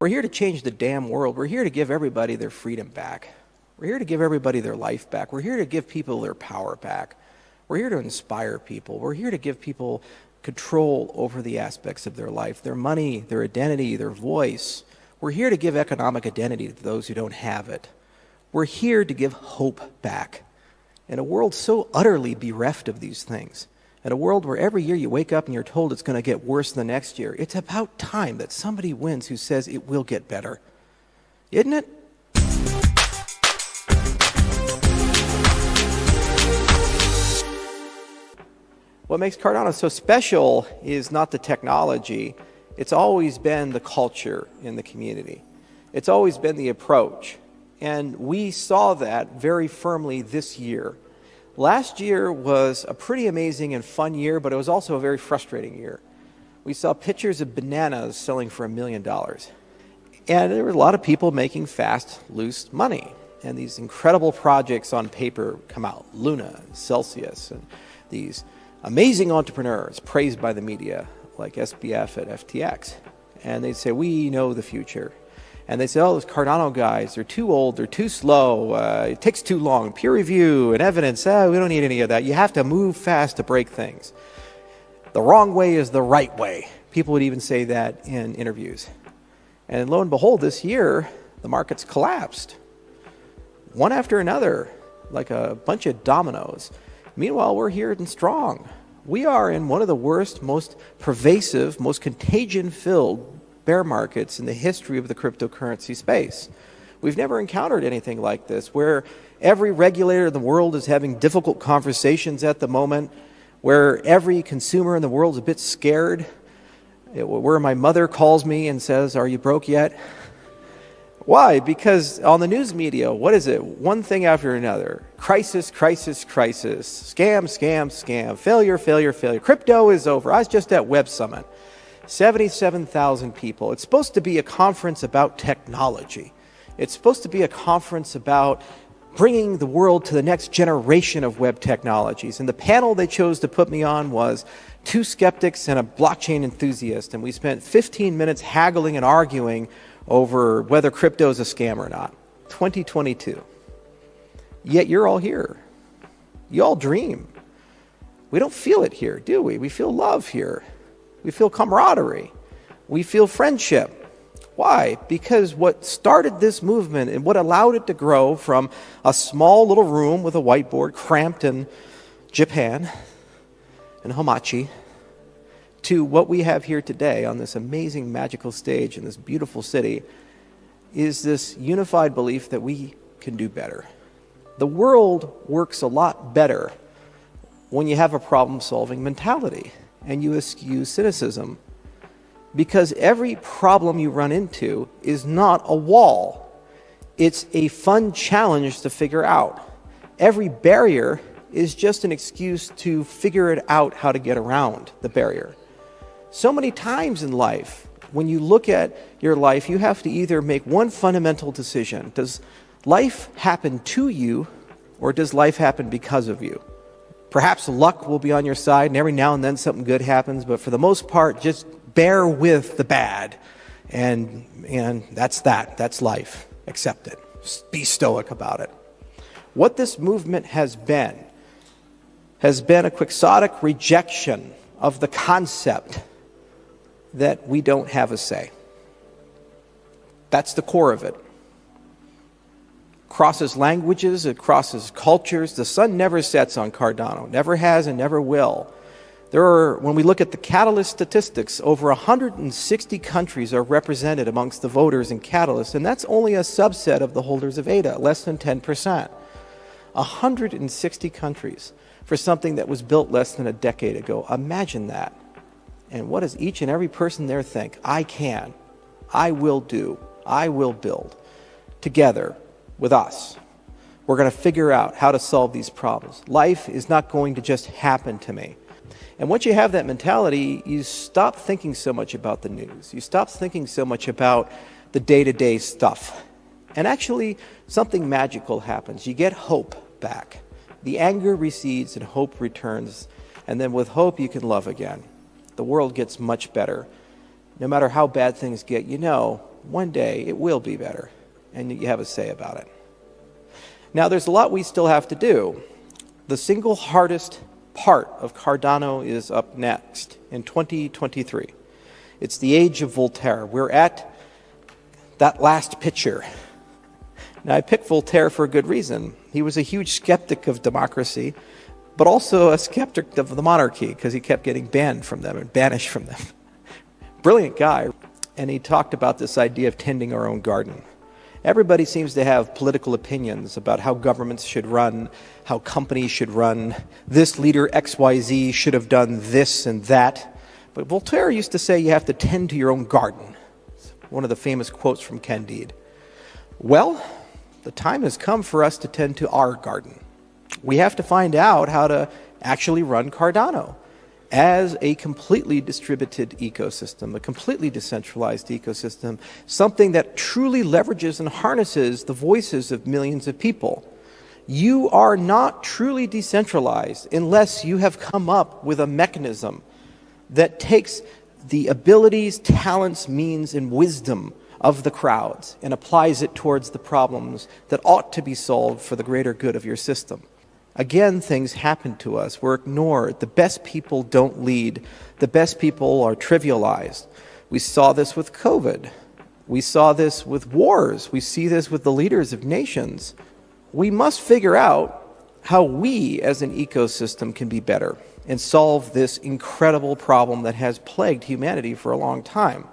We're here to change the damn world. We're here to give everybody their freedom back. We're here to give everybody their life back. We're here to give people their power back. We're here to inspire people. We're here to give people control over the aspects of their life, their money, their identity, their voice. We're here to give economic identity to those who don't have it. We're here to give hope back. In a world so utterly bereft of these things, in a world where every year you wake up and you're told it's going to get worse the next year, it's about time that somebody wins who says it will get better. Isn't it? What makes Cardano so special is not the technology. It's always been the culture in the community. It's always been the approach. And we saw that very firmly this year. Last year was a pretty amazing and fun year, but it was also a very frustrating year. We saw pictures of bananas selling for $1 million. And there were a lot of people making fast, loose money. And these incredible projects on paper come out, Luna, Celsius, and these amazing entrepreneurs praised by the media, like SBF at FTX. And they'd say, we know the future. And they say, oh, those Cardano guys, they're too old, they're too slow, it takes too long, peer review and evidence, we don't need any of that. You have to move fast to break things. The wrong way is the right way. People would even say that in interviews. And lo and behold, this year, the markets collapsed. One after another, like a bunch of dominoes. Meanwhile, we're here and strong. We are in one of the worst, most pervasive, most contagion-filled bear markets in the history of the cryptocurrency space. We've never encountered anything like this, where every regulator in the world is having difficult conversations at the moment, where every consumer in the world is a bit scared, where my mother calls me and says, are you broke yet? Why? Because on the news media, what is it? One thing after another. Crisis, crisis, crisis. Scam, scam, scam. Failure, failure, failure. Crypto is over. I was just at Web Summit. 77,000 people. It's supposed to be a conference about technology. It's supposed to be a conference about bringing the world to the next generation of web technologies. And the panel they chose to put me on was 2 skeptics and a blockchain enthusiast. And we spent 15 minutes haggling and arguing over whether crypto is a scam or not. 2022. Yet you're all here. You all dream. We don't feel it here, do we? We feel love here. We feel camaraderie. We feel friendship. Why? Because what started this movement and what allowed it to grow from a small little room with a whiteboard cramped in Japan and Hamachi to what we have here today on this amazing magical stage in this beautiful city is this unified belief that we can do better. The world works a lot better when you have a problem-solving mentality and you eschew cynicism, because every problem you run into is not a wall. It's a fun challenge to figure out. Every barrier is just an excuse to figure it out how to get around the barrier. So many times in life, when you look at your life, you have to either make one fundamental decision. Does life happen to you, or does life happen because of you? Perhaps luck will be on your side, and every now and then something good happens, but for the most part, just bear with the bad. And that's that. That's life. Accept it. Be stoic about it. What this movement has been a quixotic rejection of the concept that we don't have a say. That's the core of it. Crosses languages, it crosses cultures. The sun never sets on Cardano, never has and never will. When we look at the Catalyst statistics, over 160 countries are represented amongst the voters in Catalyst, and that's only a subset of the holders of Ada, less than 10%. 160 countries for something that was built less than a decade ago. Imagine that. And what does each and every person there think? I can, I will do, I will build. Together with us, we're going to figure out how to solve these problems. Life is not going to just happen to me. And once you have that mentality, you stop thinking so much about the news. You stop thinking so much about the day-to-day stuff. And actually, something magical happens. You get hope back. The anger recedes and hope returns. And then with hope, you can love again. The world gets much better. No matter how bad things get, you know one day it will be better, and you have a say about it. Now, there's a lot we still have to do. The single hardest part of Cardano is up next in 2023. It's the age of Voltaire. We're at that last picture. Now, I picked Voltaire for a good reason. He was a huge skeptic of democracy, but also a skeptic of the monarchy because he kept getting banned from them and banished from them. Brilliant guy. And he talked about this idea of tending our own garden. Everybody seems to have political opinions about how governments should run, how companies should run. This leader XYZ should have done this and that. But Voltaire used to say you have to tend to your own garden. It's one of the famous quotes from Candide. Well, the time has come for us to tend to our garden. We have to find out how to actually run Cardano as a completely distributed ecosystem, a completely decentralized ecosystem, something that truly leverages and harnesses the voices of millions of people. You are not truly decentralized unless you have come up with a mechanism that takes the abilities, talents, means, and wisdom of the crowds and applies it towards the problems that ought to be solved for the greater good of your system. Again, things happen to us. We're ignored. The best people don't lead. The best people are trivialized. We saw this with COVID. We saw this with wars. We see this with the leaders of nations. We must figure out how we as an ecosystem can be better and solve this incredible problem that has plagued humanity for a long time.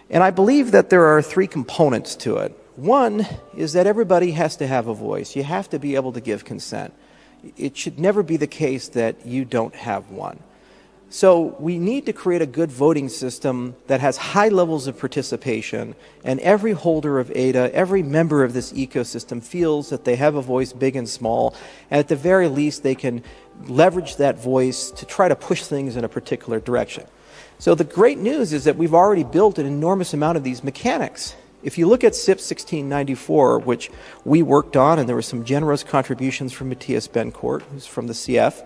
And I believe that there are three components to it. One is that everybody has to have a voice. You have to be able to give consent. It should never be the case that you don't have one. So we need to create a good voting system that has high levels of participation, and every holder of ADA, every member of this ecosystem feels that they have a voice, big and small, and at the very least they can leverage that voice to try to push things in a particular direction. So the great news is that we've already built an enormous amount of these mechanics. If you look at SIP 1694, which we worked on, and there were some generous contributions from Matthias Bencourt, who's from the CF,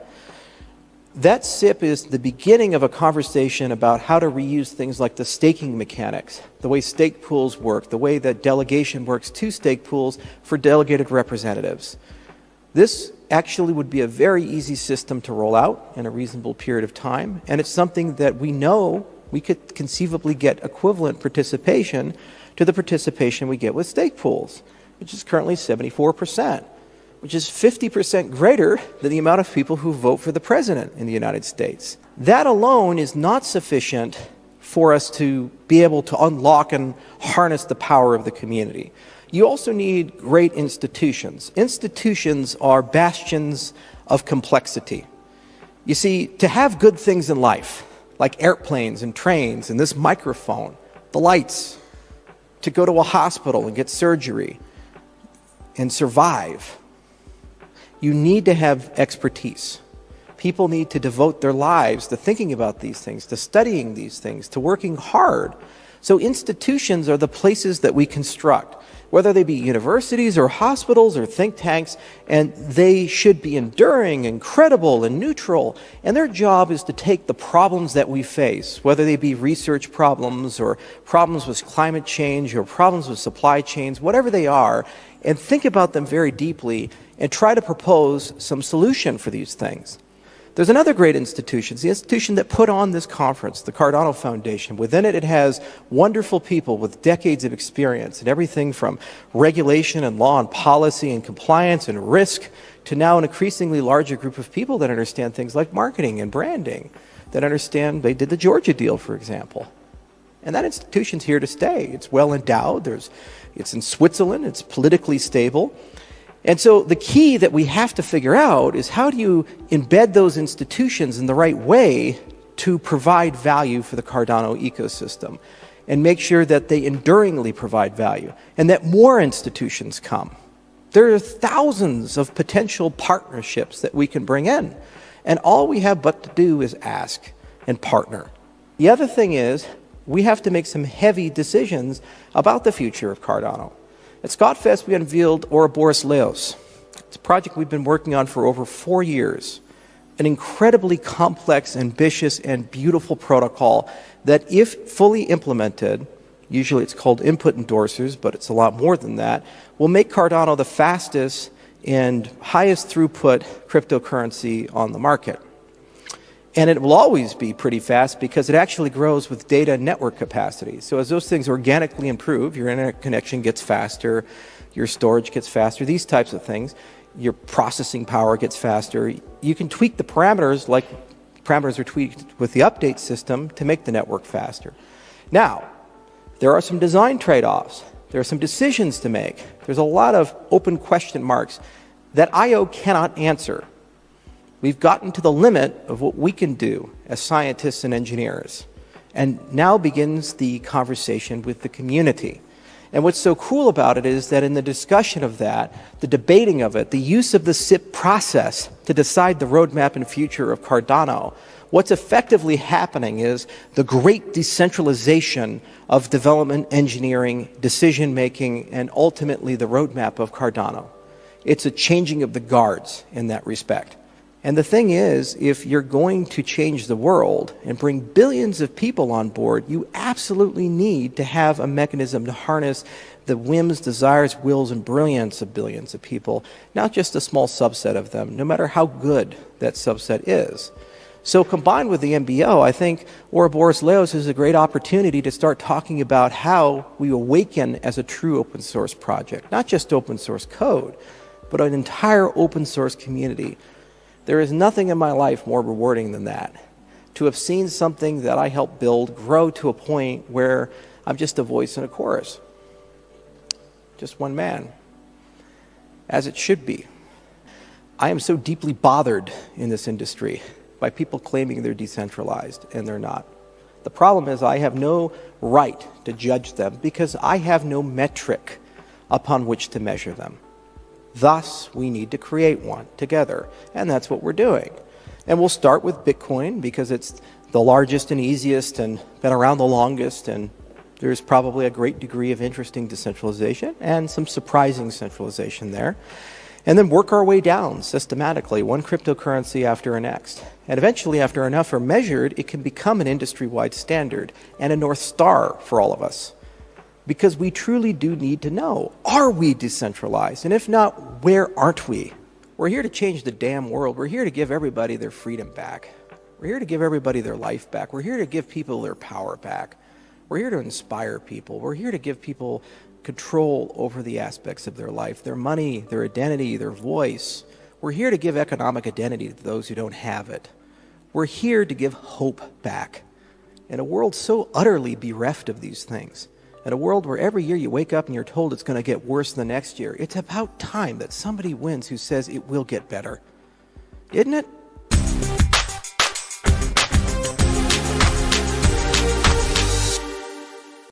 that SIP is the beginning of a conversation about how to reuse things like the staking mechanics, the way stake pools work, the way that delegation works to stake pools for delegated representatives. This actually would be a very easy system to roll out in a reasonable period of time, and it's something that we know we could conceivably get equivalent participation to the participation we get with stake pools, which is currently 74%, which is 50% greater than the amount of people who vote for the president in the United States. That alone is not sufficient for us to be able to unlock and harness the power of the community. You also need great institutions. Institutions are bastions of complexity. You see, to have good things in life, like airplanes and trains and this microphone, the lights, to go to a hospital and get surgery and survive, you need to have expertise. People need to devote their lives to thinking about these things, to studying these things, to working hard. So institutions are the places that we construct, whether they be universities or hospitals or think tanks, and they should be enduring and credible and neutral. And their job is to take the problems that we face, whether they be research problems or problems with climate change or problems with supply chains, whatever they are, and think about them very deeply and try to propose some solution for these things. There's another great institution. It's the institution that put on this conference, the Cardano Foundation. Within it, it has wonderful people with decades of experience in everything from regulation and law and policy and compliance and risk to now an increasingly larger group of people that understand things like marketing and branding, that understand, they did the Georgia deal, for example. And that institution's here to stay. It's well endowed. It's in Switzerland. It's politically stable. And so the key that we have to figure out is how do you embed those institutions in the right way to provide value for the Cardano ecosystem and make sure that they enduringly provide value and that more institutions come. There are thousands of potential partnerships that we can bring in, and all we have but to do is ask and partner. The other thing is we have to make some heavy decisions about the future of Cardano. At ScottFest, we unveiled Ouroboros Leos. It's a project we've been working on for over 4 years. An incredibly complex, ambitious, and beautiful protocol that, if fully implemented, usually it's called input endorsers, but it's a lot more than that, will make Cardano the fastest and highest throughput cryptocurrency on the market. And it will always be pretty fast because it actually grows with data and network capacity. So as those things organically improve, your internet connection gets faster, your storage gets faster, these types of things, your processing power gets faster. You can tweak the parameters like parameters are tweaked with the update system to make the network faster. Now, there are some design trade-offs. There are some decisions to make. There's a lot of open question marks that IO cannot answer. We've gotten to the limit of what we can do as scientists and engineers. And now begins the conversation with the community. And what's so cool about it is that in the discussion of that, the debating of it, the use of the SIP process to decide the roadmap and future of Cardano, what's effectively happening is the great decentralization of development, engineering, decision-making, and ultimately the roadmap of Cardano. It's a changing of the guards in that respect. And the thing is, if you're going to change the world and bring billions of people on board, you absolutely need to have a mechanism to harness the whims, desires, wills, and brilliance of billions of people, not just a small subset of them, no matter how good that subset is. So combined with the MBO, I think Ouroboros Leos is a great opportunity to start talking about how we awaken as a true open source project, not just open source code, but an entire open source community. There is nothing in my life more rewarding than that. To have seen something that I helped build grow to a point where I'm just a voice in a chorus. Just one man. As it should be. I am so deeply bothered in this industry by people claiming they're decentralized, and they're not. The problem is I have no right to judge them because I have no metric upon which to measure them. Thus, we need to create one together, and that's what we're doing. And we'll start with Bitcoin because it's the largest and easiest and been around the longest, and there's probably a great degree of interesting decentralization and some surprising centralization there. And then work our way down systematically, one cryptocurrency after the next. And eventually, after enough are measured, it can become an industry-wide standard and a North Star for all of us. Because we truly do need to know, are we decentralized? And if not, where aren't we? We're here to change the damn world. We're here to give everybody their freedom back. We're here to give everybody their life back. We're here to give people their power back. We're here to inspire people. We're here to give people control over the aspects of their life, their money, their identity, their voice. We're here to give economic identity to those who don't have it. We're here to give hope back. In a world so utterly bereft of these things, in a world where every year you wake up and you're told it's going to get worse the next year, it's about time that somebody wins who says it will get better. Isn't it?